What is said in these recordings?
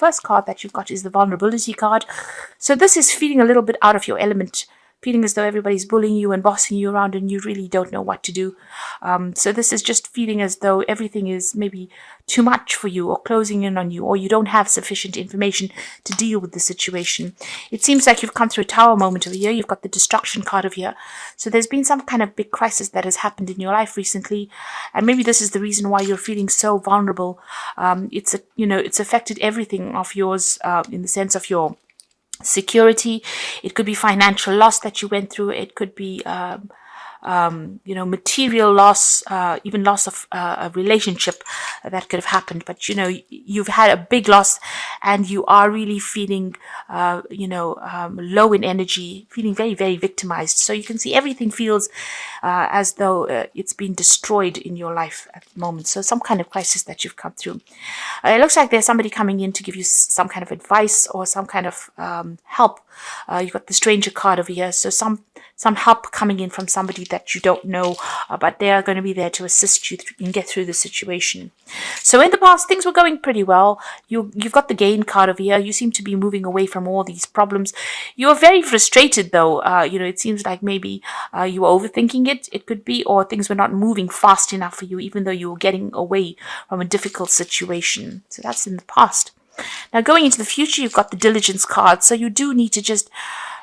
first card that you've got is the vulnerability card. So this is feeling a little bit out of your element, feeling as though everybody's bullying you and bossing you around and you really don't know what to do. So this is just feeling as though everything is maybe too much for you, or closing in on you, or you don't have sufficient information to deal with the situation. It seems like you've come through a tower moment over here. You've got the destruction card over here. So there's been some kind of big crisis that has happened in your life recently, and maybe this is the reason why you're feeling so vulnerable. It's affected everything of yours, in the sense of your security. It could be financial loss that you went through. It could be material loss, even loss of a relationship that could have happened. But you've had a big loss, and you are really feeling low in energy, feeling very, very victimized. So you can see everything feels as though it's been destroyed in your life at the moment. So some kind of crisis that you've come through. It looks like there's somebody coming in to give you some kind of advice or some kind of help. You've got the stranger card over here. So some help coming in from somebody that you don't know, but they are going to be there to assist you and get through the situation. So in the past, things were going pretty well. You've got the gain card over here. You seem to be moving away from all these problems. You're very frustrated, though. It seems like maybe you were overthinking it. It could be, or things were not moving fast enough for you, even though you were getting away from a difficult situation. So that's in the past. Now, going into the future, you've got the diligence card. So you do need to just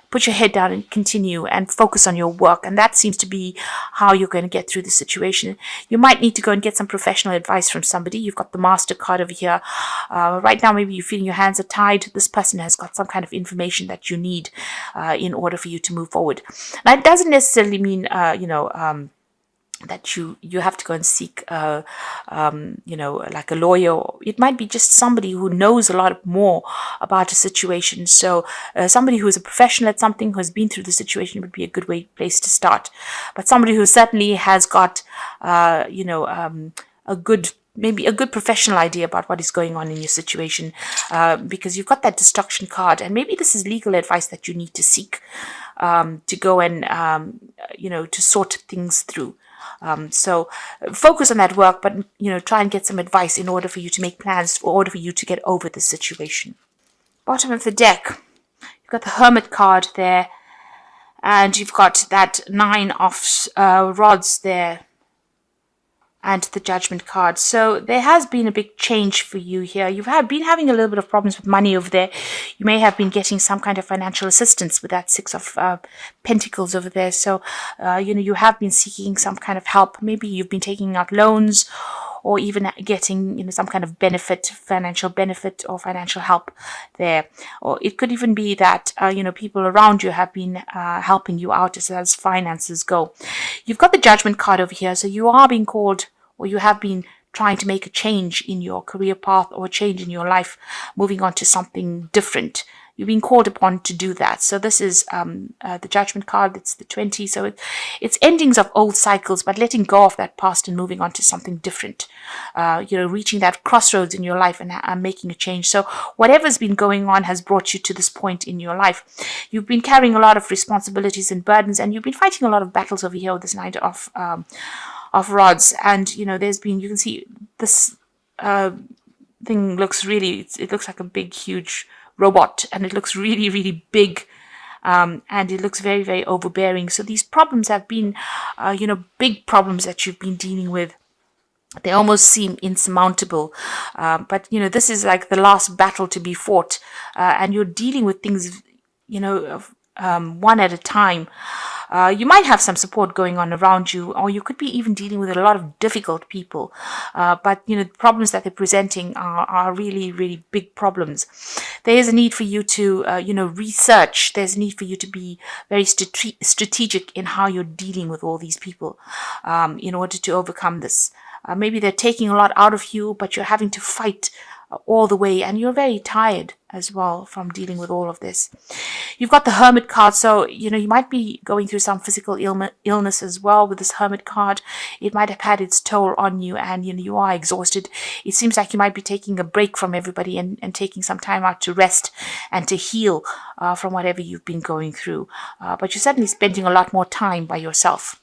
put your head down and continue and focus on your work. And that seems to be how you're going to get through the situation. You might need to go and get some professional advice from somebody. You've got the master card over here. Right now, maybe you're feeling your hands are tied. This person has got some kind of information that you need in order for you to move forward. Now, it doesn't necessarily mean, that you have to go and seek, like a lawyer. It might be just somebody who knows a lot more about a situation. So somebody who is a professional at something, who has been through the situation, would be a good place to start. But somebody who certainly has got, maybe a good professional idea about what is going on in your situation, because you've got that destruction card, and maybe this is legal advice that you need to seek to go and, to sort things through. So focus on that work, but try and get some advice in order for you to make plans, in order for you to get over the situation. Bottom of the deck, you've got the Hermit card there, and you've got that 9 of rods there, and the Judgment card. So there has been a big change for you here. You've been having a little bit of problems with money over there. You may have been getting some kind of financial assistance with that 6 of Pentacles over there. So, you have been seeking some kind of help. Maybe you've been taking out loans, or even getting some kind of benefit, financial benefit or financial help there. Or it could even be that people around you have been helping you out as finances go. You've got the Judgment card over here, so you are being called, or you have been trying to make a change in your career path or a change in your life, moving on to something different. You've been called upon to do that. So this is the Judgment card. It's the 20. So it's endings of old cycles, but letting go of that past and moving on to something different. Reaching that crossroads in your life and making a change. So whatever's been going on has brought you to this point in your life. You've been carrying a lot of responsibilities and burdens, and you've been fighting a lot of battles over here with this 9 of rods. And you can see this thing looks it looks like a big, huge robot, and it looks really, really big, and it looks very, very overbearing. So these problems have been, big problems that you've been dealing with. They almost seem insurmountable, but this is like the last battle to be fought, and you're dealing with things, one at a time. You might have some support going on around you, or you could be even dealing with a lot of difficult people. But the problems that they're presenting are really, really big problems. There is a need for you to, research. There's a need for you to be very strategic in how you're dealing with all these people, in order to overcome this. Maybe they're taking a lot out of you, but you're having to fight all the way, and you're very tired as well from dealing with all of this. You've got the Hermit card, so you might be going through some physical illness as well with this Hermit card. It might have had its toll on you, and you are exhausted. It seems like you might be taking a break from everybody and taking some time out to rest and to heal from whatever you've been going through. But you're certainly spending a lot more time by yourself.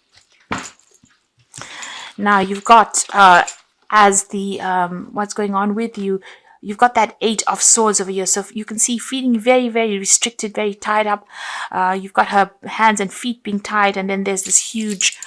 Now you've got as the what's going on with you. you've got that 8 of Swords over here. So you can see feeling very, very restricted, very tied up. You've got her hands and feet being tied, and then there's this huge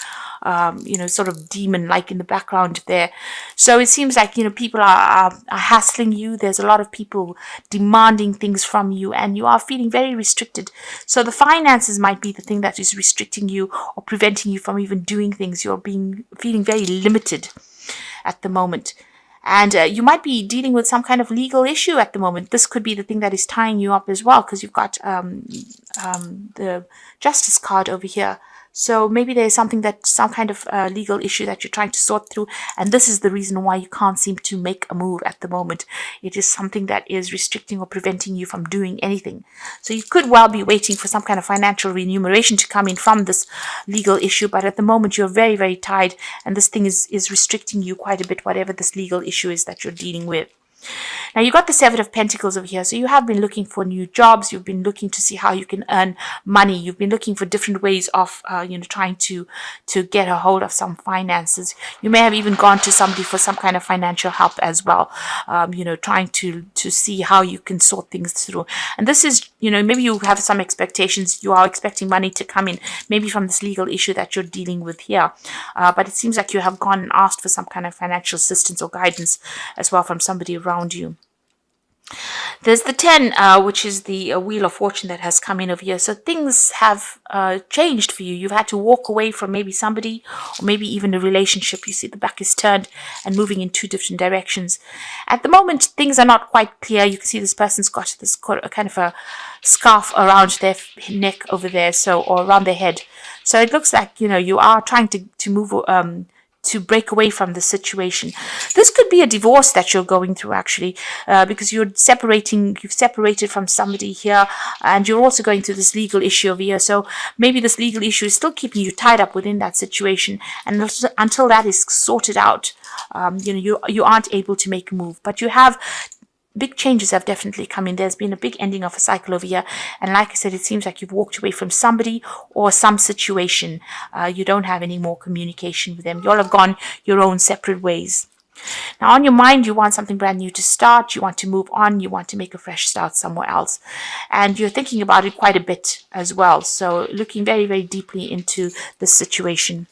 sort of demon like in the background there. So it seems like, people are hassling you. There's a lot of people demanding things from you, and you are feeling very restricted. So the finances might be the thing that is restricting you or preventing you from even doing things. You're feeling very limited at the moment. And you might be dealing with some kind of legal issue at the moment. This could be the thing that is tying you up as well, because you've got the Justice card over here. So maybe there's some kind of legal issue that you're trying to sort through, and this is the reason why you can't seem to make a move at the moment. It is something that is restricting or preventing you from doing anything. So you could well be waiting for some kind of financial remuneration to come in from this legal issue, but at the moment you're very, very tied, and this thing is restricting you quite a bit, whatever this legal issue is that you're dealing with. Now, you've got the Seven of Pentacles over here. So you have been looking for new jobs. You've been looking to see how you can earn money. You've been looking for different ways of, trying to get a hold of some finances. You may have even gone to somebody for some kind of financial help as well, trying to see how you can sort things through. And this is, maybe you have some expectations. You are expecting money to come in, maybe from this legal issue that you're dealing with here. But it seems like you have gone and asked for some kind of financial assistance or guidance as well from somebody around you. There's the 10, which is the Wheel of Fortune that has come in over here. So things have changed for you. You've had to walk away from maybe somebody, or maybe even a relationship. You see the back is turned and moving in 2 different directions. At the moment, things are not quite clear. You can see this person's got this kind of a scarf around their neck over there, or around their head. So it looks like, you are trying to move to break away from the situation. This could be a divorce that you're going through, actually, because you've separated from somebody here, and you're also going through this legal issue over here. So maybe this legal issue is still keeping you tied up within that situation, and until that is sorted out, you aren't able to make a move. But you have big changes have definitely come in. There's been a big ending of a cycle over here. And like I said, it seems like you've walked away from somebody or some situation. You don't have any more communication with them. You all have gone your own separate ways. Now, on your mind, you want something brand new to start. You want to move on. You want to make a fresh start somewhere else. And you're thinking about it quite a bit as well. So looking very, very deeply into this situation.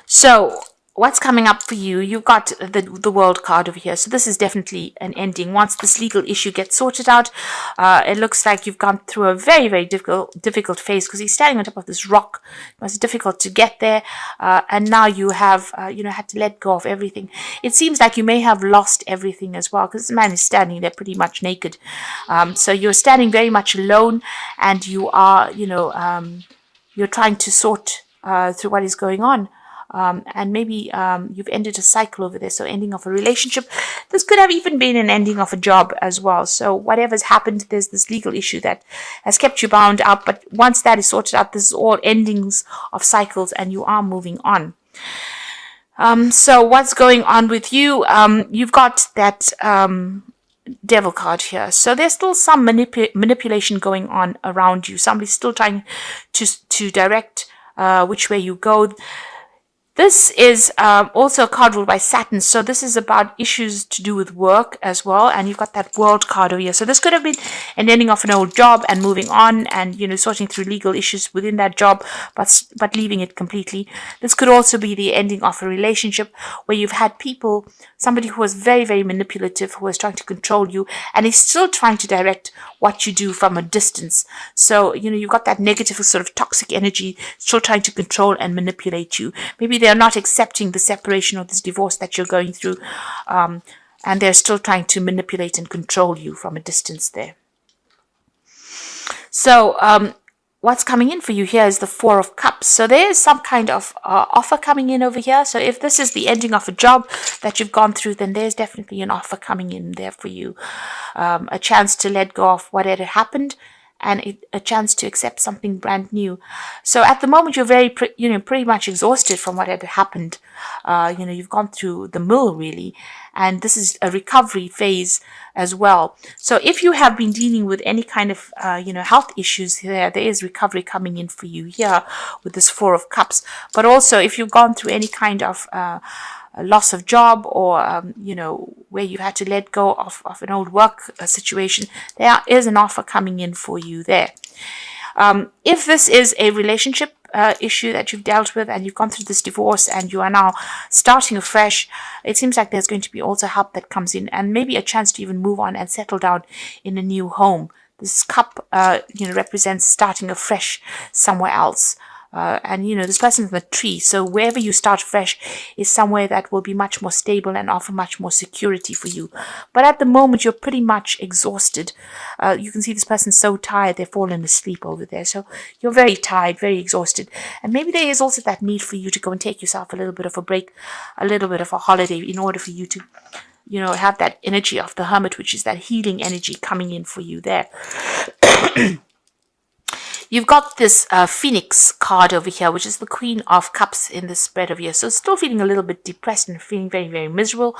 So what's coming up for you? You've got the World card over here. So this is definitely an ending. Once this legal issue gets sorted out, it looks like you've gone through a very, very difficult phase, because he's standing on top of this rock. It was difficult to get there. And now you have, had to let go of everything. It seems like you may have lost everything as well, because this man is standing there pretty much naked. So you're standing very much alone, and you are, you're trying to sort through what is going on. And maybe you've ended a cycle over there, so ending of a relationship. This could have even been an ending of a job as well. So whatever's happened, there's this legal issue that has kept you bound up. But once that is sorted out, this is all endings of cycles, and you are moving on. So what's going on with you? You've got that Devil card here. So there's still some manipulation going on around you. Somebody's still trying to direct which way you go. This is also a card ruled by Saturn. So this is about issues to do with work as well. And you've got that World card over here. So this could have been an ending of an old job and moving on and, sorting through legal issues within that job, but leaving it completely. This could also be the ending of a relationship where you've had somebody who was very, very manipulative, who was trying to control you, and is still trying to direct what you do from a distance. So, you've got that negative sort of toxic energy still trying to control and manipulate you. Maybe they're not accepting the separation or this divorce that you're going through, and they're still trying to manipulate and control you from a distance there. So what's coming in for you here is the Four of Cups. So there is some kind of offer coming in over here. So if this is the ending of a job that you've gone through, then there's definitely an offer coming in there for you. A chance to let go of what had happened, and a chance to accept something brand new. So at the moment, you're pretty much exhausted from what had happened. You've gone through the mill, really. And this is a recovery phase as well. So if you have been dealing with any kind of, health issues there is recovery coming in for you here with this Four of Cups. But also, if you've gone through any kind of a loss of job, or where you had to let go of an old work situation, there is an offer coming in for you there. If this is a relationship issue that you've dealt with and you've gone through this divorce and you are now starting afresh, it seems like there's going to be also help that comes in, and maybe a chance to even move on and settle down in a new home. This cup, represents starting afresh somewhere else. And this person is the tree, so wherever you start fresh is somewhere that will be much more stable and offer much more security for you. But at the moment, you're pretty much exhausted. You can see this person's so tired, they've fallen asleep over there. So you're very tired, very exhausted. And maybe there is also that need for you to go and take yourself a little bit of a break, a little bit of a holiday, in order for you to have that energy of the hermit, which is that healing energy coming in for you there. You've got this Phoenix card over here, which is the Queen of Cups in this spread over here. So still feeling a little bit depressed and feeling very, very miserable.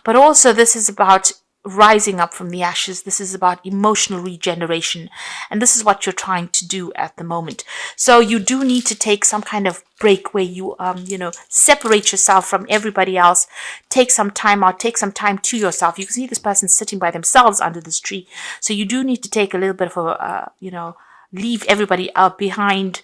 But also this is about rising up from the ashes. This is about emotional regeneration. And this is what you're trying to do at the moment. So you do need to take some kind of break where you, separate yourself from everybody else. Take some time out. Take some time to yourself. You can see this person sitting by themselves under this tree. So you do need to take a little bit of a, leave everybody out behind,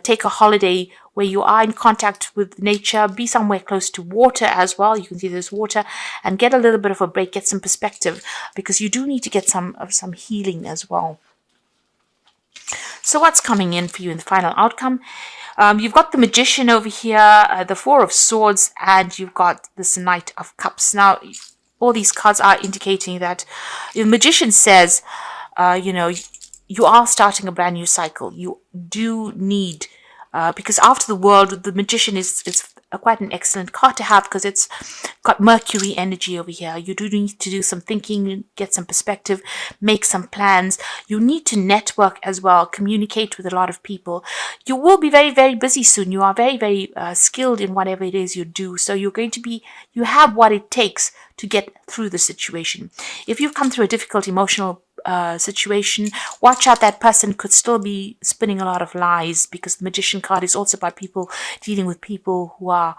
take a holiday where you are in contact with nature, be somewhere close to water as well. You can see there's water, and get a little bit of a break, get some perspective, because you do need to get some healing as well. So what's coming in for you in the final outcome? You've got the Magician over here, the Four of Swords, and you've got this Knight of Cups. Now, all these cards are indicating that the Magician says, you are starting a brand new cycle. You do need, because after the World, the Magician is quite an excellent card to have, because it's got Mercury energy over here. You do need to do some thinking, get some perspective, make some plans. You need to network as well, communicate with a lot of people. You will be very, very busy soon. You are very, very skilled in whatever it is you do. So you have what it takes to get through the situation. If you've come through a difficult emotional situation, watch out. That person could still be spinning a lot of lies, because the Magician card is also about people dealing with people who are,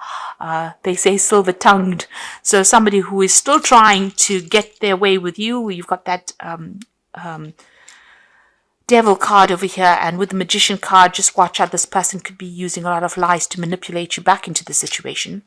they say, silver-tongued. So somebody who is still trying to get their way with you. You've got that Devil card over here, and with the Magician card, just watch out. This person could be using a lot of lies to manipulate you back into the situation.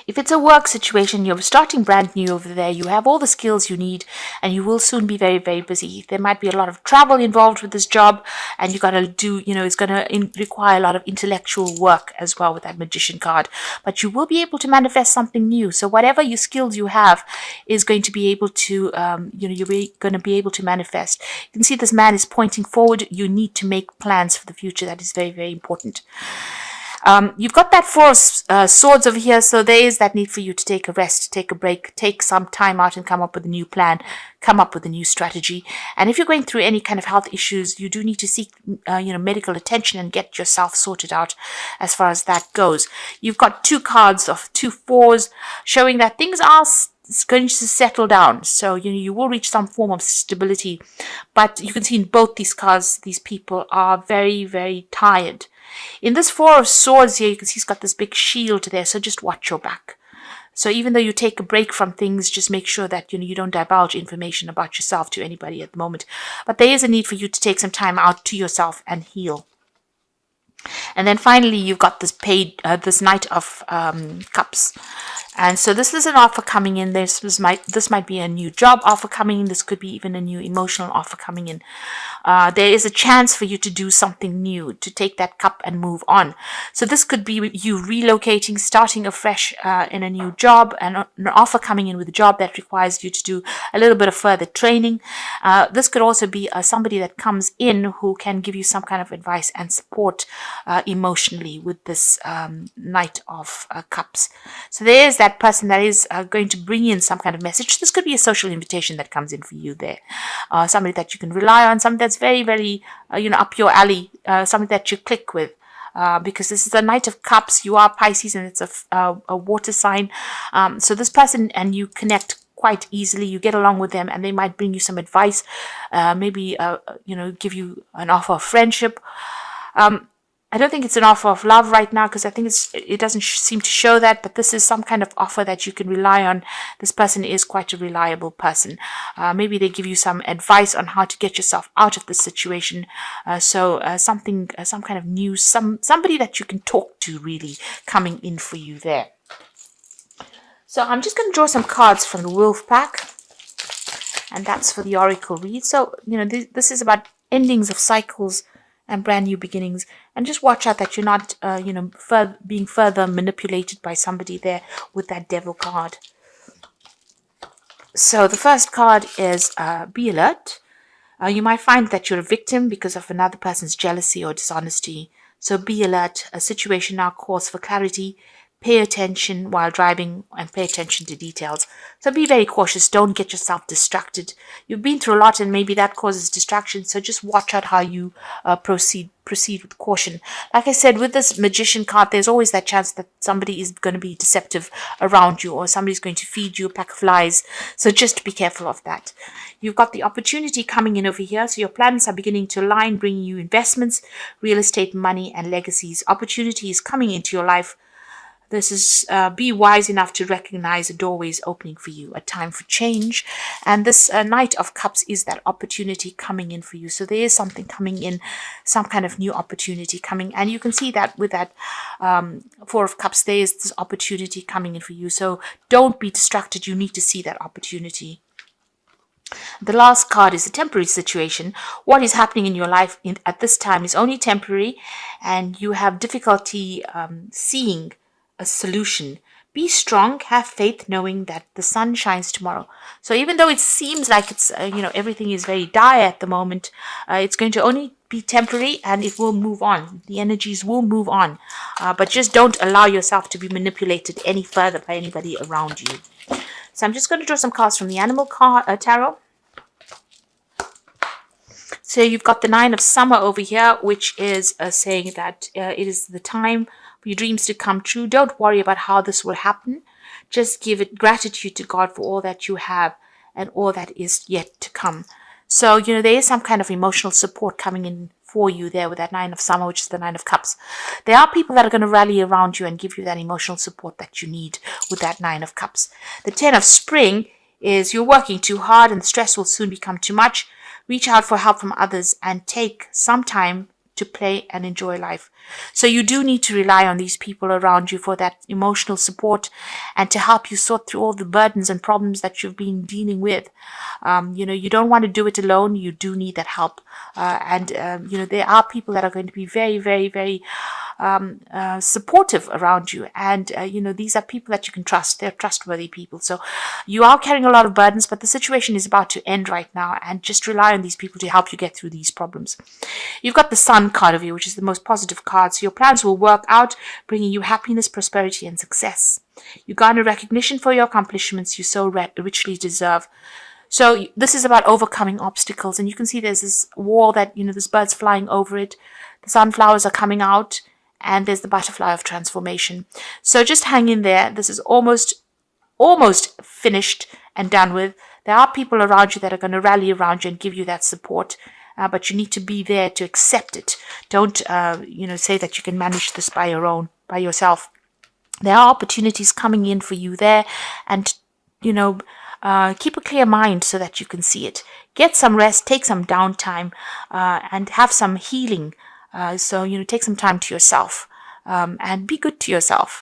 If it's a work situation, you're starting brand new over there, you have all the skills you need, and you will soon be very, very busy. There might be a lot of travel involved with this job, and you got to do, it's going to require a lot of intellectual work as well with that Magician card. But you will be able to manifest something new. So whatever your skills you have is going to be able to, you're going to be able to manifest. You can see this man is pointing forward. You need to make plans for the future. That is very, very important. You've got that Four of Swords over here, so there is that need for you to take a rest, take a break, take some time out and come up with a new plan, come up with a new strategy. And if you're going through any kind of health issues, you do need to seek, medical attention and get yourself sorted out as far as that goes. You've got two cards of 2 4s showing that things are going to settle down. So, you will reach some form of stability. But you can see in both these cards, these people are very, very tired. In this Four of Swords here, you can see he's got this big shield there, so just watch your back. So even though you take a break from things, just make sure that you don't divulge information about yourself to anybody at the moment. But there is a need for you to take some time out to yourself and heal. And then finally, you've got this Knight of Cups. And so this is an offer coming in. This might be a new job offer coming in. This could be even a new emotional offer coming in. There is a chance for you to do something new, to take that cup and move on. So this could be you relocating, starting afresh in a new job, and an offer coming in with a job that requires you to do a little bit of further training. This could also be somebody that comes in who can give you some kind of advice and support emotionally with this Knight of Cups. So there is that person that is going to bring in some kind of message. This could be a social invitation that comes in for you there. Somebody that you can rely on, somebody that's very, very, up your alley, somebody that you click with. Because this is a Knight of Cups, you are Pisces, and it's a water sign. So this person and you connect quite easily. You get along with them, and they might bring you some advice, maybe, give you an offer of friendship. I don't think it's an offer of love right now, because I think it doesn't seem to show that, but this is some kind of offer that you can rely on. This person is quite a reliable person. Maybe they give you some advice on how to get yourself out of this situation. Some kind of news, somebody that you can talk to really coming in for you there. So I'm just going to draw some cards from the Wolf pack, and that's for the Oracle read. So, this is about endings of cycles and brand new beginnings, and just watch out that you're not being further manipulated by somebody there with that Devil card. So the first card is be alert. You might find that you're a victim because of another person's jealousy or dishonesty. So be alert. A situation now calls for clarity. Pay attention while driving, and pay attention to details. So be very cautious. Don't get yourself distracted. You've been through a lot, and maybe that causes distraction. So just watch out how you proceed with caution. Like I said, with this Magician card, there's always that chance that somebody is going to be deceptive around you, or somebody's going to feed you a pack of lies. So just be careful of that. You've got the opportunity coming in over here. So your plans are beginning to align, bringing you investments, real estate, money, and legacies. Opportunity is coming into your life. This is be wise enough to recognize a doorway is opening for you, a time for change. And this Knight of Cups is that opportunity coming in for you. So there is something coming in, some kind of new opportunity coming. And you can see that with that Four of Cups, there is this opportunity coming in for you. So don't be distracted. You need to see that opportunity. The last card is a temporary situation. What is happening in your life at this time is only temporary, and you have difficulty seeing a solution. Be strong, have faith, knowing that the sun shines tomorrow. So even though it seems like it's everything is very dire at the moment, it's going to only be temporary, and it will move on. The energies will move on, but just don't allow yourself to be manipulated any further by anybody around you. So I'm just going to draw some cards from the Animal Tarot. So you've got the Nine of Summer over here, which is saying that it is the time for your dreams to come true. Don't worry about how this will happen. Just give it gratitude to God for all that you have and all that is yet to come. So, there is some kind of emotional support coming in for you there with that Nine of Summer, which is the Nine of Cups. There are people that are going to rally around you and give you that emotional support that you need with that Nine of Cups. The Ten of Spring is you're working too hard and the stress will soon become too much. Reach out for help from others and take some time to play and enjoy life. So you do need to rely on these people around you for that emotional support and to help you sort through all the burdens and problems that you've been dealing with. You don't want to do it alone. You do need that help. There are people that are going to be very, very, very supportive around you. And, these are people that you can trust. They're trustworthy people. So you are carrying a lot of burdens, but the situation is about to end right now. And just rely on these people to help you get through these problems. You've got the Sun card of you, which is the most positive card. So your plans will work out, bringing you happiness, prosperity, and success. You garner recognition for your accomplishments you so richly deserve. So this is about overcoming obstacles. And you can see there's this wall that, there's birds flying over it. The sunflowers are coming out. And there's the butterfly of transformation. So just hang in there. This is almost finished and done with. There are people around you that are going to rally around you and give you that support. But you need to be there to accept it. Don't, say that you can manage this by yourself. There are opportunities coming in for you there. And, keep a clear mind so that you can see it. Get some rest, take some downtime, and have some healing. So take some time to yourself and be good to yourself.